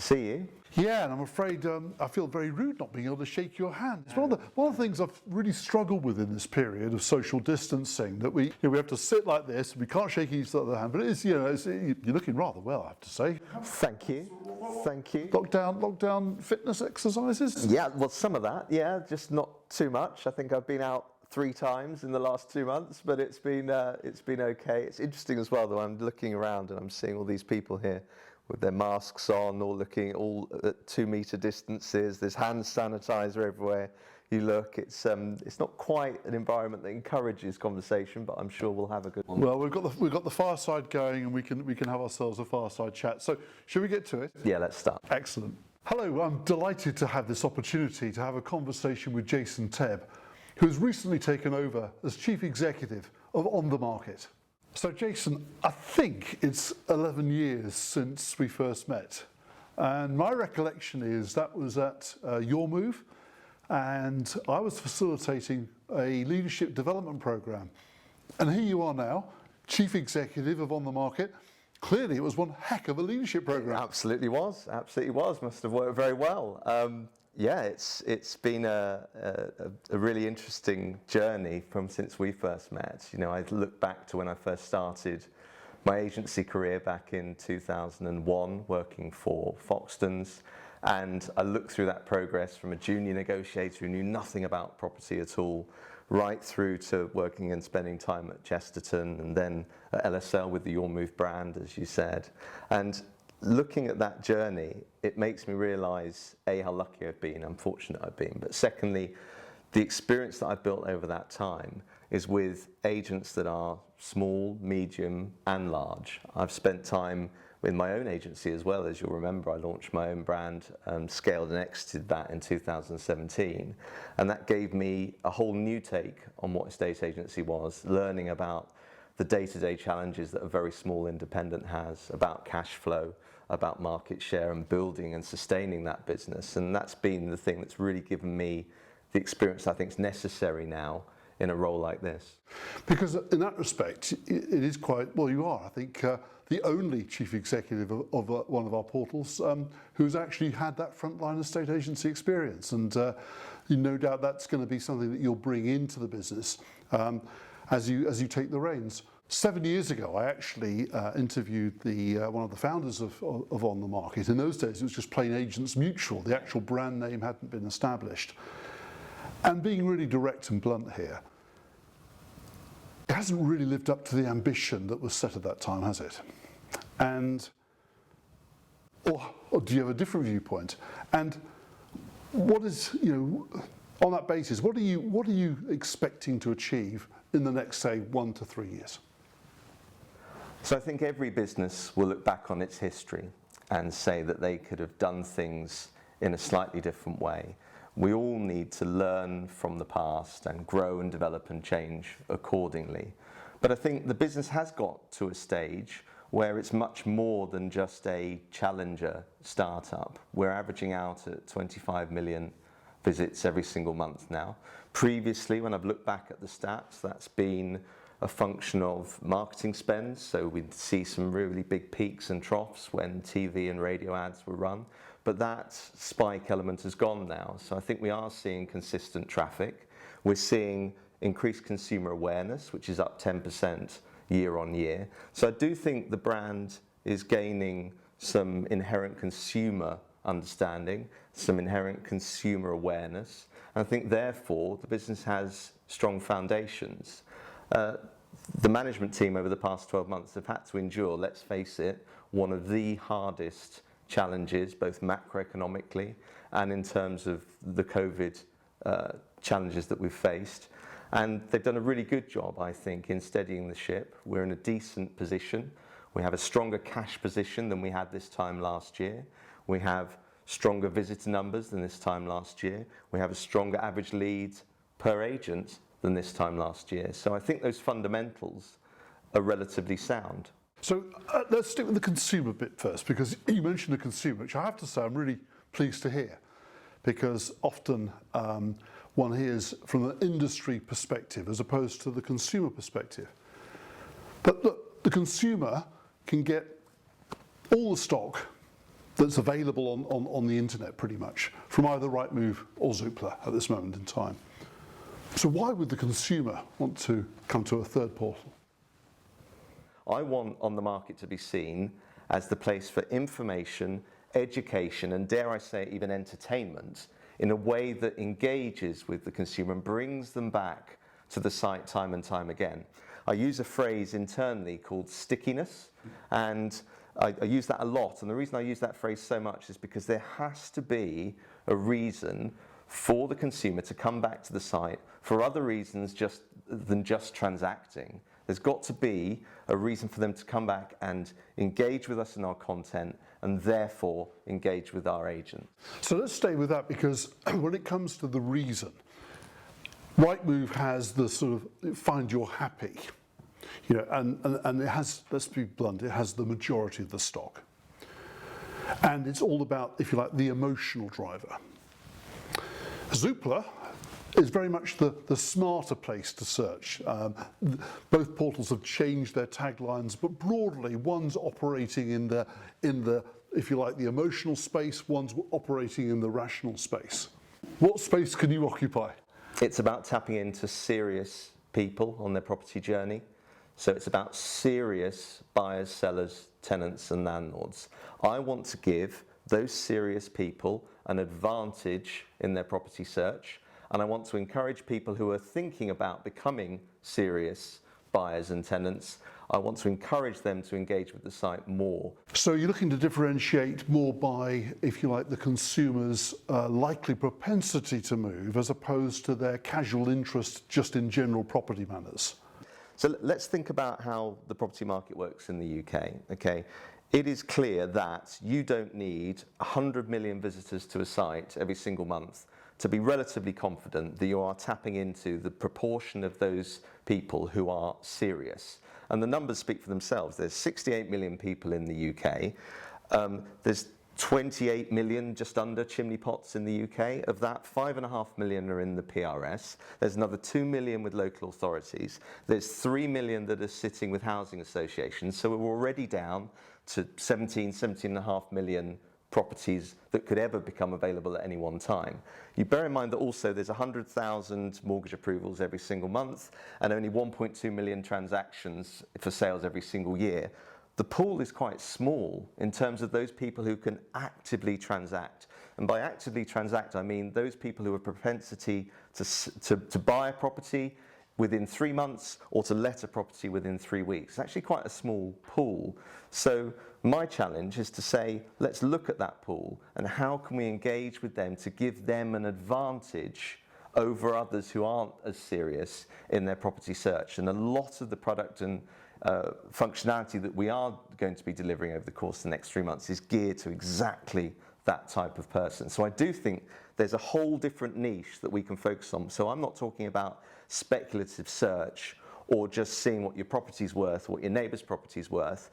see you. Yeah, and I'm afraid I feel very rude not being able to shake your hand. It's one of the things I've really struggled with in this period of social distancing, that we have to sit like this, we can't shake each other's hand, but it is, you're looking rather well, I have to say. Thank you. Thank you. Lockdown fitness exercises? Yeah, well, some of that, yeah, just not too much. I think I've been out 3 times in the last 2 months, but it's been okay. It's interesting as well, though. I'm looking around and I'm seeing all these people here with their masks on, all looking at 2 metre distances. There's hand sanitizer everywhere you look. It's not quite an environment that encourages conversation, but I'm sure we'll have a good one. Well, we've got the fireside going, and we can have ourselves a fireside chat. So, should we get to it? Yeah, let's start. Excellent. Hello, I'm delighted to have this opportunity to have a conversation with Jason Tebb, who has recently taken over as Chief Executive of On The Market. So Jason, I think it's 11 years since we first met, and my recollection is that was at Your Move, and I was facilitating a leadership development program. And here you are now, Chief Executive of On The Market. Clearly it was one heck of a leadership program. It absolutely was, must have worked very well. Yeah, it's been a really interesting journey from since we first met. I look back to when I first started my agency career back in 2001, working for Foxtons, and I look through that progress from a junior negotiator who knew nothing about property at all, right through to working and spending time at Chesterton and then at LSL with the Your Move brand, as you said. And looking at that journey, it makes me realise, A, how lucky I've been, how fortunate I've been, but secondly, the experience that I've built over that time is with agents that are small, medium and large. I've spent time with my own agency as well. As you'll remember, I launched my own brand, scaled and exited that in 2017, and that gave me a whole new take on what estate agency was, learning about the day-to-day challenges that a very small independent has, about cash flow, about market share and building and sustaining that business. And that's been the thing that's really given me the experience I think is necessary now in a role like this. Because in that respect, it is quite, well, you are, I think, the only chief executive of one of our portals who's actually had that frontline estate agency experience. And no doubt that's going to be something that you'll bring into the business as you take the reins. 7 years ago, I actually interviewed one of the founders of On The Market. In those days, it was just plain Agents Mutual. The actual brand name hadn't been established. And being really direct and blunt here, it hasn't really lived up to the ambition that was set at that time, has it? And, or do you have a different viewpoint? And what is, on that basis, what are you expecting to achieve in the next, say, 1 to 3 years? So I think every business will look back on its history and say that they could have done things in a slightly different way. We all need to learn from the past and grow and develop and change accordingly. But I think the business has got to a stage where it's much more than just a challenger startup. We're averaging out at 25 million visits every single month now. Previously, when I've looked back at the stats, that's been a function of marketing spends. So we'd see some really big peaks and troughs when TV and radio ads were run. But that spike element has gone now. So I think we are seeing consistent traffic. We're seeing increased consumer awareness, which is up 10% year on year. So I do think the brand is gaining some inherent consumer understanding, some inherent consumer awareness. And I think therefore the business has strong foundations. The management team over the past 12 months have had to endure, let's face it, one of the hardest challenges, both macroeconomically and in terms of the COVID challenges that we've faced. And they've done a really good job, I think, in steadying the ship. We're in a decent position. We have a stronger cash position than we had this time last year. We have stronger visitor numbers than this time last year. We have a stronger average lead per agent than this time last year. So I think those fundamentals are relatively sound. So let's stick with the consumer bit first, because you mentioned the consumer, which I have to say I'm really pleased to hear, because often one hears from an industry perspective as opposed to the consumer perspective. But look, the consumer can get all the stock that's available on the internet pretty much from either Rightmove or Zoopla at this moment in time. So why would the consumer want to come to a third portal? I want On The Market to be seen as the place for information, education, and dare I say even entertainment in a way that engages with the consumer and brings them back to the site time and time again. I use a phrase internally called stickiness, and I use that a lot. And the reason I use that phrase so much is because there has to be a reason for the consumer to come back to the site for other reasons than just transacting. There's got to be a reason for them to come back and engage with us in our content and therefore engage with our agent. So let's stay with that, because when it comes to the reason, Rightmove has the sort of find you're happy, you know, and it has, let's be blunt, it has the majority of the stock. And it's all about, if you like, the emotional driver. Zoopla is very much the smarter place to search. Both portals have changed their taglines, but broadly, one's operating in the, if you like, the emotional space, one's operating in the rational space. What space can you occupy? It's about tapping into serious people on their property journey. So it's about serious buyers, sellers, tenants and landlords. I want to give those serious people an advantage in their property search, and I want to encourage people who are thinking about becoming serious buyers and tenants. I want to encourage them to engage with the site more. So you're looking to differentiate more by, if you like, the consumer's likely propensity to move as opposed to their casual interest just in general property matters. So let's think about how the property market works in the UK. Okay, it is clear that you don't need 100 million visitors to a site every single month to be relatively confident that you are tapping into the proportion of those people who are serious. And the numbers speak for themselves. There's 68 million people in the UK. There's 28 million, just under, chimney pots in the UK. Of that, 5.5 million are in the PRS. There's another 2 million with local authorities. There's 3 million that are sitting with housing associations. So we're already down to 17.5 million properties that could ever become available at any one time. You bear in mind that also there's 100,000 mortgage approvals every single month and only 1.2 million transactions for sales every single year. The pool is quite small in terms of those people who can actively transact. And by actively transact, I mean those people who have a propensity to buy a property within 3 months or to let a property within 3 weeks. It's actually quite a small pool. So my challenge is to say, let's look at that pool and how can we engage with them to give them an advantage over others who aren't as serious in their property search. And a lot of the product and functionality that we are going to be delivering over the course of the next 3 months is geared to exactly that type of person. So I do think there's a whole different niche that we can focus on. So I'm not talking about speculative search or just seeing what your property's worth, what your neighbour's property's worth.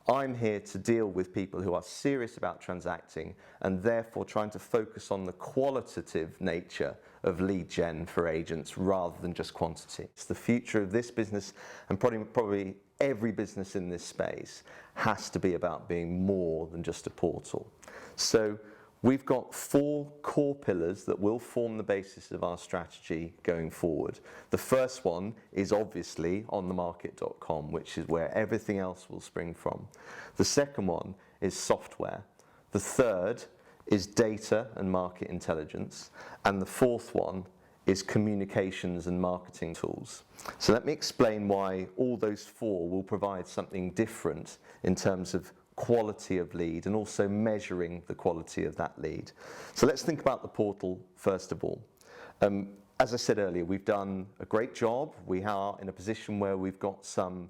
I'm here to deal with people who are serious about transacting and therefore trying to focus on the qualitative nature of lead gen for agents rather than just quantity. It's the future of this business, and probably every business in this space has to be about being more than just a portal. So we've got 4 core pillars that will form the basis of our strategy going forward. The first one is obviously OnTheMarket.com, which is where everything else will spring from. The second one is software. The third is data and market intelligence. And the fourth one is communications and marketing tools. So let me explain why all those 4 will provide something different in terms of quality of lead and also measuring the quality of that lead. So let's think about the portal first of all. As I said earlier, we've done a great job. We are in a position where we've got some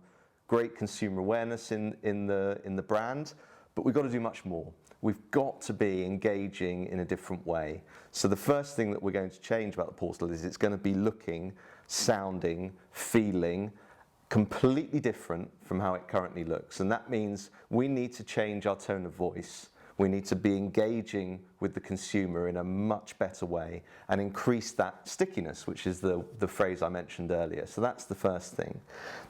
great consumer awareness in the brand, but we've got to do much more. We've got to be engaging in a different way. So the first thing that we're going to change about the portal is it's going to be looking, sounding, feeling completely different from how it currently looks. And that means we need to change our tone of voice. We need to be engaging with the consumer in a much better way and increase that stickiness, which is the phrase I mentioned earlier. So that's the first thing.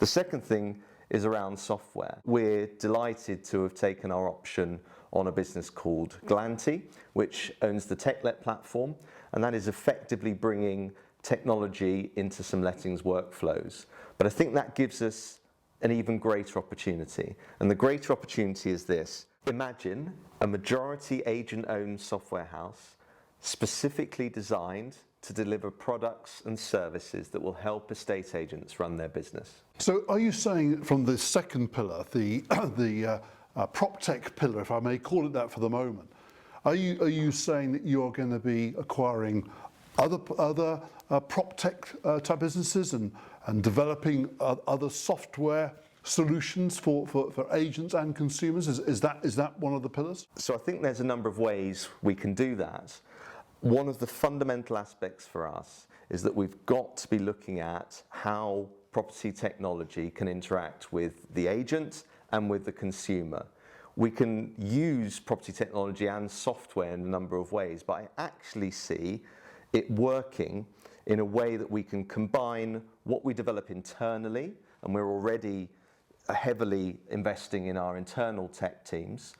The second thing is around software. We're delighted to have taken our option on a business called Glanty, which owns the TechLet platform, and that is effectively bringing technology into some lettings workflows. But I think that gives us an even greater opportunity. And the greater opportunity is this. Imagine a majority agent-owned software house specifically designed to deliver products and services that will help estate agents run their business. So are you saying from the second pillar, the prop tech pillar, if I may call it that for the moment, are you saying that you're going to be acquiring other prop tech type businesses and developing other software solutions for agents and consumers? Is that one of the pillars? So I think there's a number of ways we can do that. One of the fundamental aspects for us is that we've got to be looking at how property technology can interact with the agent and with the consumer. We can use property technology and software in a number of ways, but I actually see it working in a way that we can combine what we develop internally, and we're already heavily investing in our internal tech teams,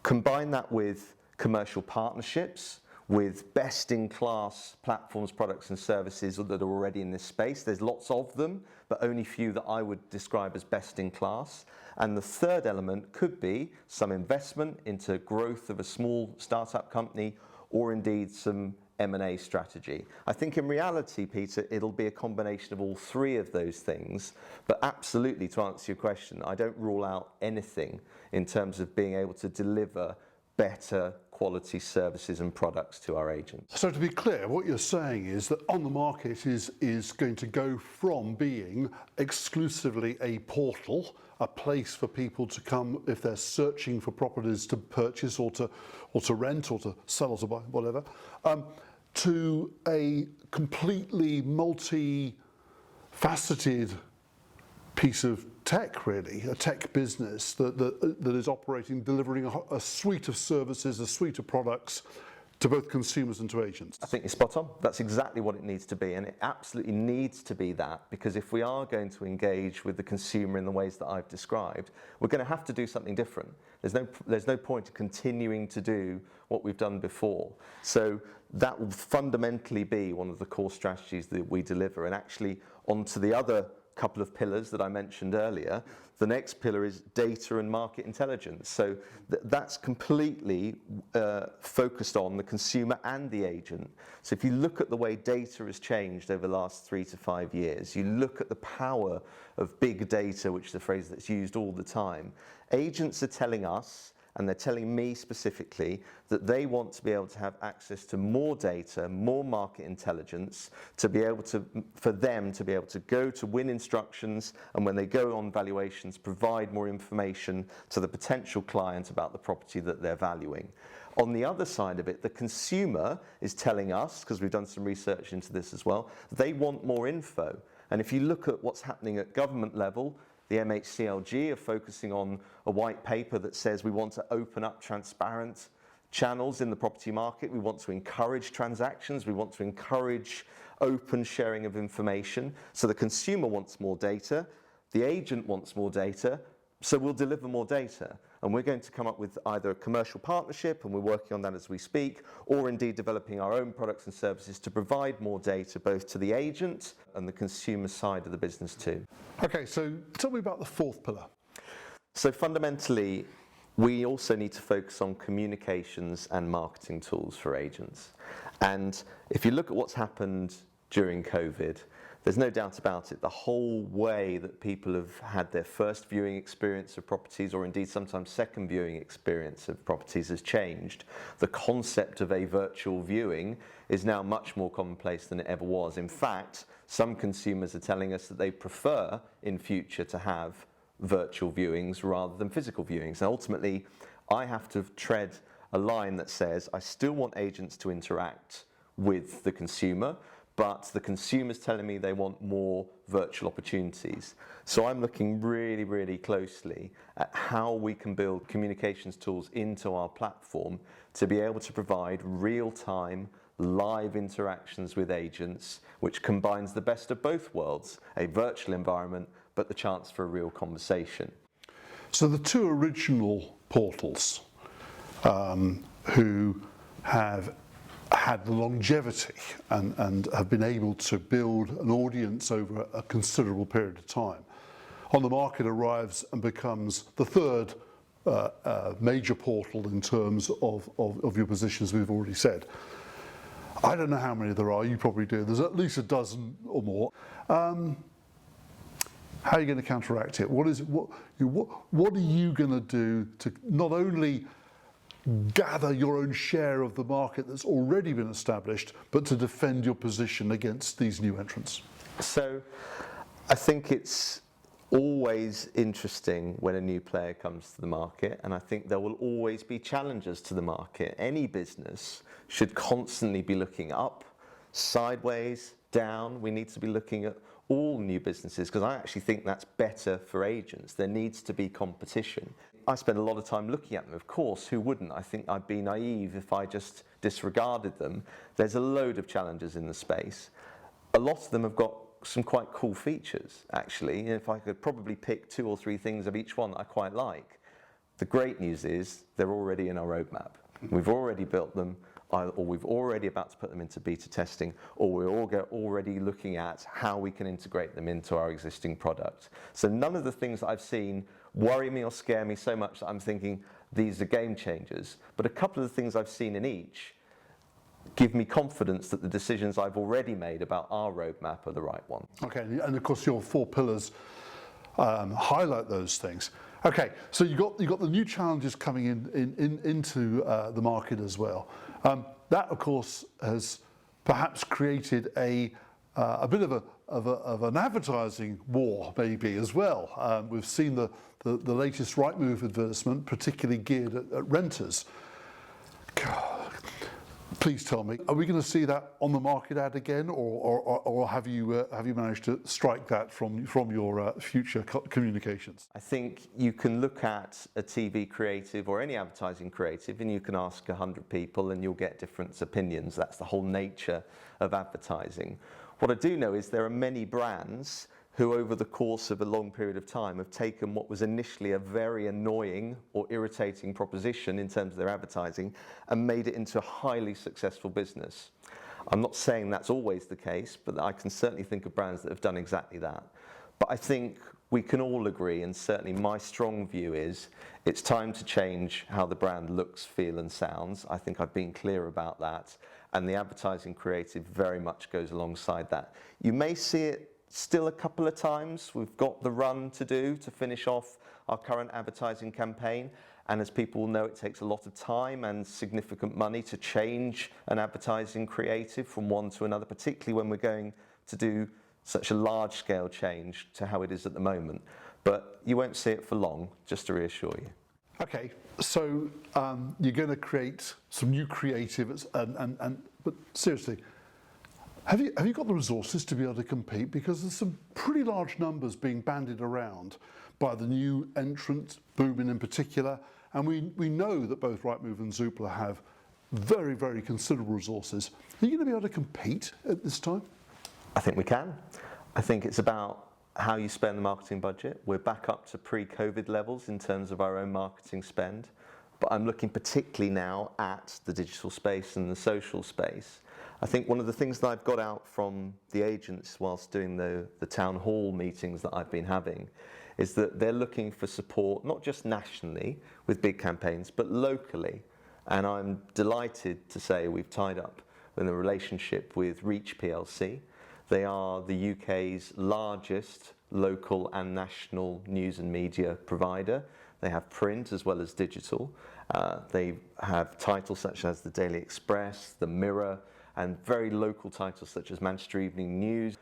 combine that with commercial partnerships, with best-in-class platforms, products and services that are already in this space. There's lots of them, but only few that I would describe as best-in-class. And the third element could be some investment into growth of a small startup company, or indeed some M&A strategy. I think in reality, Peter, it'll be a combination of all three of those things, but absolutely, to answer your question, I don't rule out anything in terms of being able to deliver better quality services and products to our agents. So to be clear, what you're saying is that On The Market is going to go from being exclusively a portal, a place for people to come if they're searching for properties to purchase or to rent or to sell or to buy, whatever, to a completely multi-faceted piece of tech, really, a tech business that is operating, delivering a suite of services, a suite of products to both consumers and to agents. I think you're spot on. That's exactly what it needs to be, and it absolutely needs to be that, because if we are going to engage with the consumer in the ways that I've described, we're going to have to do something different. There's no point in continuing to do what we've done before. So that will fundamentally be one of the core strategies that we deliver. And actually, onto the other couple of pillars that I mentioned earlier, the next pillar is data and market intelligence. So that's completely focused on the consumer and the agent. So if you look at the way data has changed over the last 3 to 5 years, you look at the power of big data, which is a phrase that's used all the time, agents are telling us, and they're telling me specifically, that they want to be able to have access to more data, more market intelligence, to be able to, for them to be able to go to win instructions, and when they go on valuations, provide more information to the potential client about the property that they're valuing. On the other side of it, the consumer is telling us, because we've done some research into this as well, they want more info. And if you look at what's happening at government level, the MHCLG are focusing on a white paper that says we want to open up transparent channels in the property market. We want to encourage transactions. We want to encourage open sharing of information. So the consumer wants more data. The agent wants more data. So we'll deliver more data. And we're going to come up with either a commercial partnership, and we're working on that as we speak, or indeed developing our own products and services to provide more data both to the agent and the consumer side of the business too. Okay, so tell me about the fourth pillar. So fundamentally, we also need to focus on communications and marketing tools for agents. And if you look at what's happened during COVID, there's no doubt about it, the whole way that people have had their first viewing experience of properties, or indeed sometimes second viewing experience of properties, has changed. The concept of a virtual viewing is now much more commonplace than it ever was. In fact, some consumers are telling us that they prefer in future to have virtual viewings rather than physical viewings. And ultimately, I have to tread a line that says I still want agents to interact with the consumer, but the consumer's telling me they want more virtual opportunities. So I'm looking really, really closely at how we can build communications tools into our platform to be able to provide real-time, live interactions with agents, which combines the best of both worlds, a virtual environment, but the chance for a real conversation. So the two original portals, who have had the longevity and have been able to build an audience over a considerable period of time. On the Market arrives and becomes the third major portal in terms of your positions, we've already said. I don't know how many there are, you probably do. There's at least a dozen or more. How are you going to counteract it? What are you going to do to not only gather your own share of the market that's already been established, but to defend your position against these new entrants? So I think it's always interesting when a new player comes to the market, and I think there will always be challenges to the market. Any business should constantly be looking up, sideways, down. We need to be looking at all new businesses, because I actually think that's better for agents. There needs to be competition. I spend a lot of time looking at them. Of course, who wouldn't? I think I'd be naive if I just disregarded them. There's a load of challenges in the space. A lot of them have got some quite cool features, actually. And if I could probably pick 2 or 3 things of each one that I quite like. The great news is they're already in our roadmap. We've already built them, or we've already about to put them into beta testing, or we're already looking at how we can integrate them into our existing product. So none of the things that I've seen worry me or scare me so much that I'm thinking these are game changers. But a couple of the things I've seen in each give me confidence that the decisions I've already made about our roadmap are the right one. Okay, and of course your 4 pillars highlight those things. Okay, so you got the new challenges coming into the market as well. That of course has perhaps created a bit of an advertising war maybe as well. We've seen the latest Rightmove advertisement, particularly geared at renters. God. Please tell me, are we going to see that on the market ad again, or have you managed to strike that from your future communications? I think you can look at a TV creative or any advertising creative, and you can ask 100 people, and you'll get different opinions. That's the whole nature of advertising. What I do know is there are many brands who over the course of a long period of time have taken what was initially a very annoying or irritating proposition in terms of their advertising and made it into a highly successful business. I'm not saying that's always the case, but I can certainly think of brands that have done exactly that. But I think we can all agree, and certainly my strong view is, it's time to change how the brand looks, feels and sounds. I think I've been clear about that, and the advertising creative very much goes alongside that. You may see it still a couple of times. We've got the run to do to finish off our current advertising campaign, and as people will know, it takes a lot of time and significant money to change an advertising creative from one to another, particularly when we're going to do such a large scale change to how it is at the moment. But you won't see it for long, just to reassure you. Okay, so you're going to create some new creative, but seriously, have you got the resources to be able to compete? Because there's some pretty large numbers being bandied around by the new entrant, Boomin in particular, and we know that both Rightmove and Zoopla have very, very considerable resources. Are you going to be able to compete at this time? I think we can. I think it's about how you spend the marketing budget. We're back up to pre-COVID levels in terms of our own marketing spend, but I'm looking particularly now at the digital space and the social space. I think one of the things that I've got out from the agents whilst doing the town hall meetings that I've been having is that they're looking for support, not just nationally with big campaigns, but locally. And I'm delighted to say we've tied up in a relationship with Reach PLC. They are the UK's largest local and national news and media provider. They have print as well as digital. They have titles such as the Daily Express, the Mirror, and very local titles such as Manchester Evening News.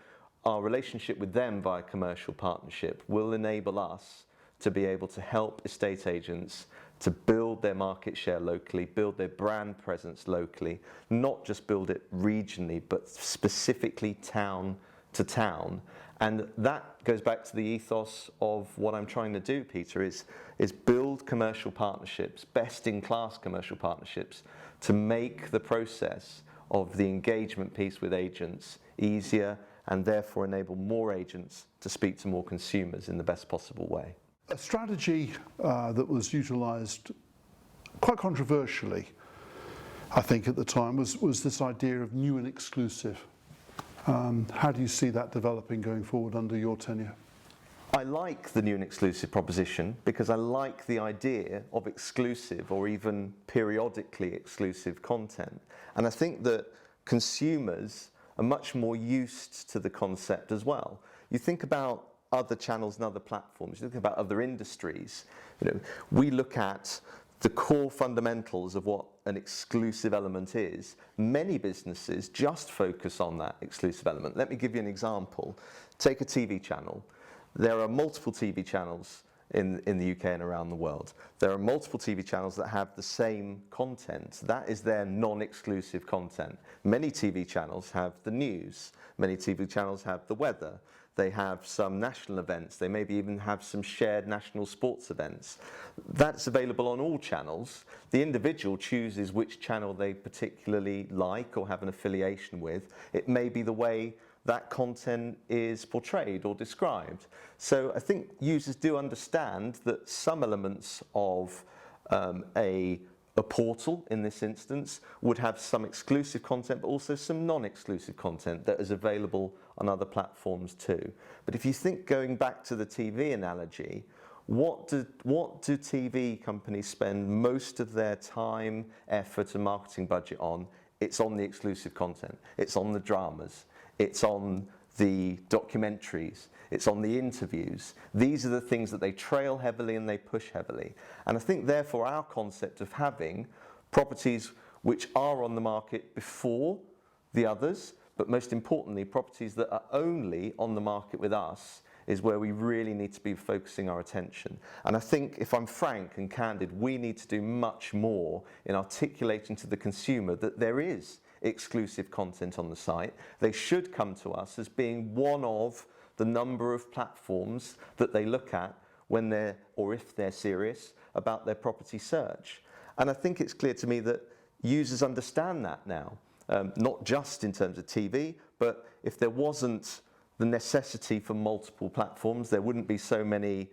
Our relationship with them via commercial partnership will enable us to be able to help estate agents to build their market share locally, build their brand presence locally, not just build it regionally, but specifically town to town. And that goes back to the ethos of what I'm trying to do, Peter, is build commercial partnerships, best-in-class commercial partnerships, to make the process of the engagement piece with agents easier and therefore enable more agents to speak to more consumers in the best possible way. A strategy that was utilised quite controversially, I think at the time, was this idea of new and exclusive. How do you see that developing going forward under your tenure? I like the new and exclusive proposition because I like the idea of exclusive or even periodically exclusive content. And I think that consumers are much more used to the concept as well. You think about other channels and other platforms, you think about other industries, we look at the core fundamentals of what an exclusive element is. Many businesses just focus on that exclusive element. Let me give you an example. Take a TV channel. There are multiple TV channels in the UK and around the world. There are multiple TV channels that have the same content. That is their non-exclusive content. Many TV channels have the news. Many TV channels have the weather. They have some national events. They maybe even have some shared national sports events. That's available on all channels. The individual chooses which channel they particularly like or have an affiliation with. It may be the way that content is portrayed or described. So I think users do understand that some elements of a portal, in this instance, would have some exclusive content, but also some non-exclusive content that is available on other platforms too. But if you think, going back to the TV analogy, what do TV companies spend most of their time, effort and marketing budget on? It's on the exclusive content. It's on the dramas. It's on the documentaries. It's on the interviews. These are the things that they trail heavily and they push heavily. And I think therefore our concept of having properties which are on the market before the others, but most importantly properties that are only on the market with us, is where we really need to be focusing our attention. And I think, if I'm frank and candid, we need to do much more in articulating to the consumer that there is exclusive content on the site. They should come to us as being one of the number of platforms that they look at when they're, or if they're serious about their property search. And I think it's clear to me that users understand that now, not just in terms of TV, but if there wasn't the necessity for multiple platforms, there wouldn't be so many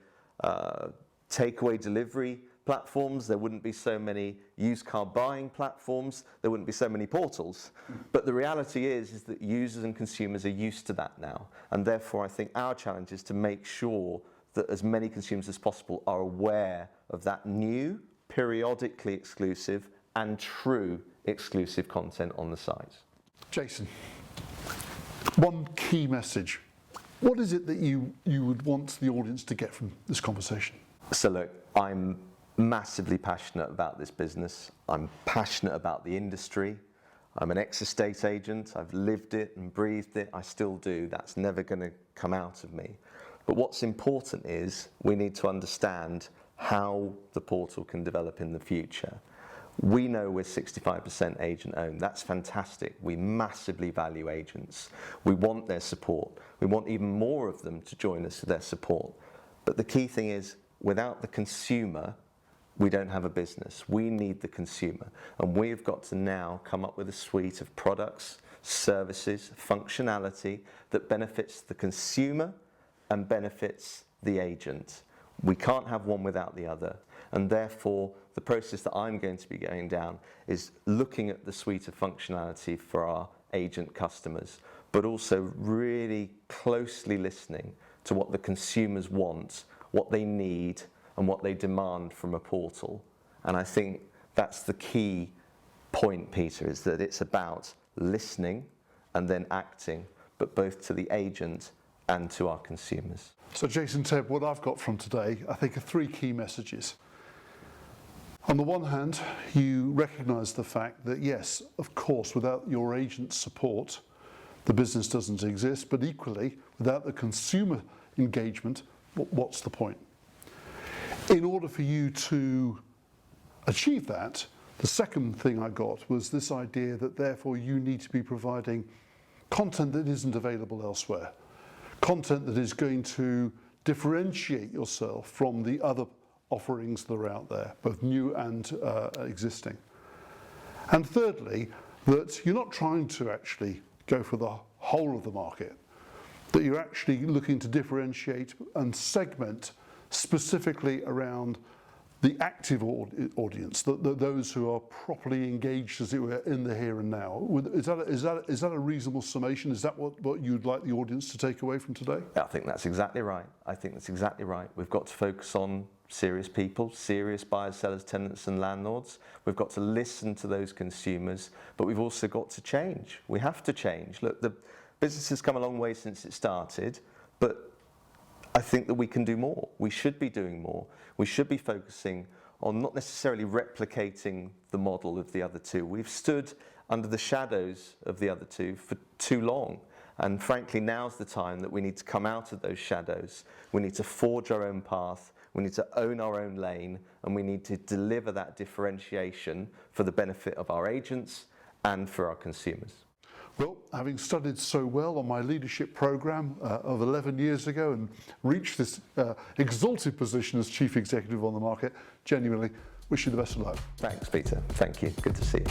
takeaway delivery platforms, there wouldn't be so many used car buying platforms, there wouldn't be so many portals. But the reality is that users and consumers are used to that now. And therefore I think our challenge is to make sure that as many consumers as possible are aware of that new, periodically exclusive and true exclusive content on the site. Jason, one key message. What is it that you would want the audience to get from this conversation? So look, I'm massively passionate about this business. I'm passionate about the industry. I'm an ex-estate agent. I've lived it and breathed it. I still do. That's never going to come out of me. But what's important is we need to understand how the portal can develop in the future. We know we're 65% agent owned. That's fantastic. We massively value agents. We want their support. We want even more of them to join us with their support. But the key thing is, without the consumer, we don't have a business. We need the consumer. And we've got to now come up with a suite of products, services, functionality that benefits the consumer and benefits the agent. We can't have one without the other. And therefore, the process that I'm going to be going down is looking at the suite of functionality for our agent customers, but also really closely listening to what the consumers want, what they need, and what they demand from a portal. And I think that's the key point, Peter, is that it's about listening and then acting, but both to the agent and to our consumers. So Jason, Tebb, what I've got from today, I think, are three key messages. On the one hand, you recognise the fact that yes, of course, without your agent's support, the business doesn't exist, but equally, without the consumer engagement, what's the point? In order for you to achieve that, the second thing I got was this idea that therefore you need to be providing content that isn't available elsewhere, content that is going to differentiate yourself from the other offerings that are out there, both new and existing. And thirdly, that you're not trying to actually go for the whole of the market, that you're actually looking to differentiate and segment specifically around the active audience, those who are properly engaged, as it were, in the here and now. Is that a reasonable summation? Is that what you'd like the audience to take away from today? I think that's exactly right. We've got to focus on serious people, serious buyers, sellers, tenants and landlords. We've got to listen to those consumers, but we've also got to change. We have to change. Look, the business has come a long way since it started, but I think that we can do more. We should be doing more. We should be focusing on not necessarily replicating the model of the other two. We've stood under the shadows of the other two for too long. And frankly, now's the time that we need to come out of those shadows. We need to forge our own path. We need to own our own lane, and we need to deliver that differentiation for the benefit of our agents and for our consumers. Well, having studied so well on my leadership programme of 11 years ago and reached this exalted position as Chief Executive on the market, genuinely wish you the best of luck. Thanks, Peter. Thank you. Good to see you.